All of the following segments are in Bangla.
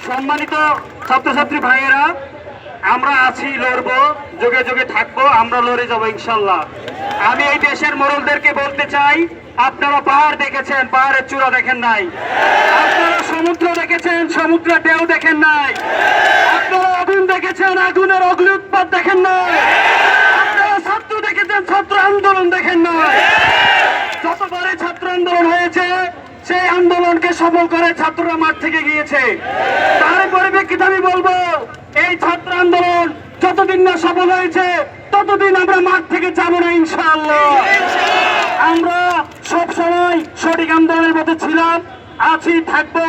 সম্মানিত ছাত্রছাত্রী ভাইয়েরা, আমরা আছি, লড়বো, যুগে যুগে থাকবো, আমরা লড়ে যাবো ইনশাল্লাহ। আমি এই দেশের মোড়লদেরকে বলতে চাই, আপনারা পাহাড় দেখেছেন, পাহাড়ের চূড়া দেখেন নাই। আপনারা সমুদ্র দেখেছেন, সমুদ্রের ঢেউ দেখেন নাই। আপনারা আগুন দেখেছেন, আগুনের অগ্নি উৎপাত দেখেন নাই। আপনারা ছাত্র দেখেছেন, ছাত্র আন্দোলন দেখেন নাই। যতবারে ছাত্র আন্দোলন হয়েছে, সেই আন্দোলনকে সফল করে ছাত্ররা মাঠ থেকে গিয়েছে। তার পরিপ্রেক্ষিতে আমি বলবো, এই ছাত্র আন্দোলন যতদিন না সফল হয়েছে, ততদিন আমরা মাঠ থেকে যাবো না ইনশাআল্লাহ। আমরা সব সময় সঠিক আন্দোলনের মধ্যে ছিলাম, আছি, থাকবো।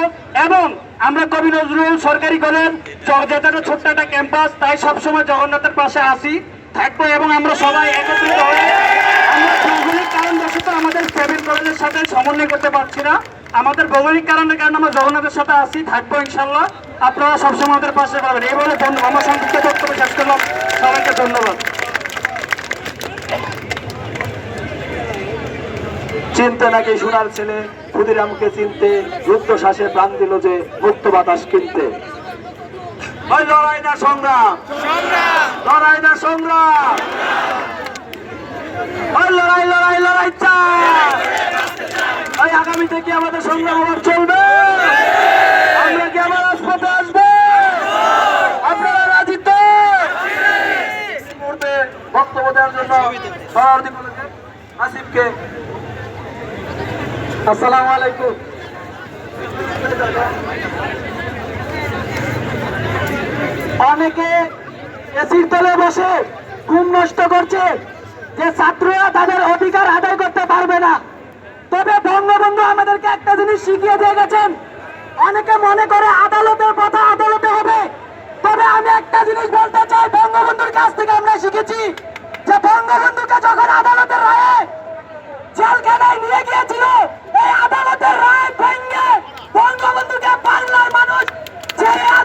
এবং আমরা কবি নজরুল সরকারি কলেজ, যেটা ছোট্ট একটা ক্যাম্পাস, তাই সবসময় জগন্নাথের পাশে আছি, থাকবো। এবং আমরা সবাই একত্রিত হয়ে, আমরা ভৌগোলিক কারণবশত আমাদের কেবিল কলেজের সাথে সমন্বয় করতে পারছি না। আমাদের ভৌগোলিক কারণের কারণে আমরা জগন্নাথের সাথে আছি, থাকবো ইনশাল্লাহ। আপনারা সবসময় আমাদের পাশে পাবেন। এই বলে আমার সংক্ষিপ্ত বক্তব্য শেষ করলাম। সবাইকে ধন্যবাদ। চিনতে নাকি সোনার ছেলে, ক্ষুদিরামকে চিনতে রুদ্ধ শ্বাসে প্রাণ দিল যে মুক্ত বাতাস কিনতে। ওই লড়াই না সংগ্রাম, লড়াই না সংগ্রাম, ওই লড়াই লড়াই লড়াই চাই। ওই আগামীতে কি আমাদের সংগ্রাম আবার চলবে? আমরা কি আবার রাজপথে আসবো? আপনারা রাজি তো? এই মুহূর্তে বক্তব্য দেওয়ার জন্য সভাপতি আসিফকে। আসসালামু আলাইকুম। অনেকে এসির তলে বসে ঘুম নষ্ট করছে যে ছাত্ররা তাদের অধিকার আদায় করতে পারবে না। তবে বঙ্গবন্ধু আমাদেরকে একটা জিনিস শিখিয়ে দিয়ে গেছেন, অনেকে মনে করে আদালতের কথা আদালতে হবে। তবে আমি একটা জিনিস বলতে চাই, বঙ্গবন্ধুর কাছ থেকে আমরা শিখেছি যে বঙ্গবন্ধুকে যখন আদালতের রায়ে জেলখানায় নিয়ে গিয়েছিল, এই আদালতের রায় ভেঙে বঙ্গবন্ধুকে বাংলার মানুষ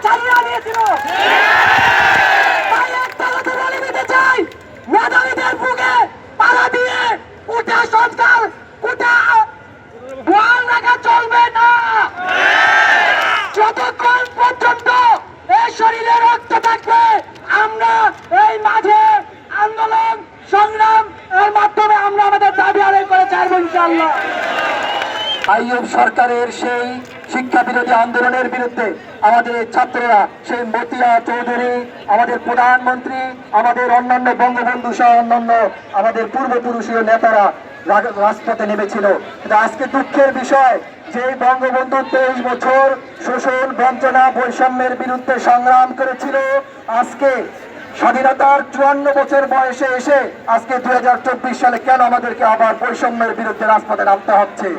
ছাড়িয়ে নিয়েছিল। তাই একটা কথা বলে দিতে চাই, মেধাবীদের বুকে পাড়া দিয়ে উঠা সংস্কার, উঠা বহাল রাখা চলবে না। যতক্ষণ পর্যন্ত এই শরীরে রক্ত থাকবে, আমরা এই মাঝে আন্দোলন সংগ্রাম এর মাধ্যমে আমরা আমাদের দাবি আদায় করে ছাড়বো ইনশাআল্লাহ। আইয়ুব সরকারের সেই শিক্ষা বিরোধী আন্দোলনের বিরুদ্ধে আমাদের ছাত্ররা, সেই মতিয়া চৌধুরী, আমাদের প্রধানমন্ত্রী, আমাদের অন্যান্য বঙ্গবন্ধু সহ অন্যান্য আমাদের পূর্বপুরুষীয় নেতারা রাজপথে নেমেছিল। আজকে দুঃখের বিষয় যে বঙ্গবন্ধু 23 বছর শোষণ, বঞ্চনা, বৈষম্যের বিরুদ্ধে সংগ্রাম করেছিল, আজকে স্বাধীনতার 54 বছর বয়সে এসে আজকে 2024 সালে কেন আমাদেরকে আবার বৈষম্যের বিরুদ্ধে রাজপথে নামতে হচ্ছে?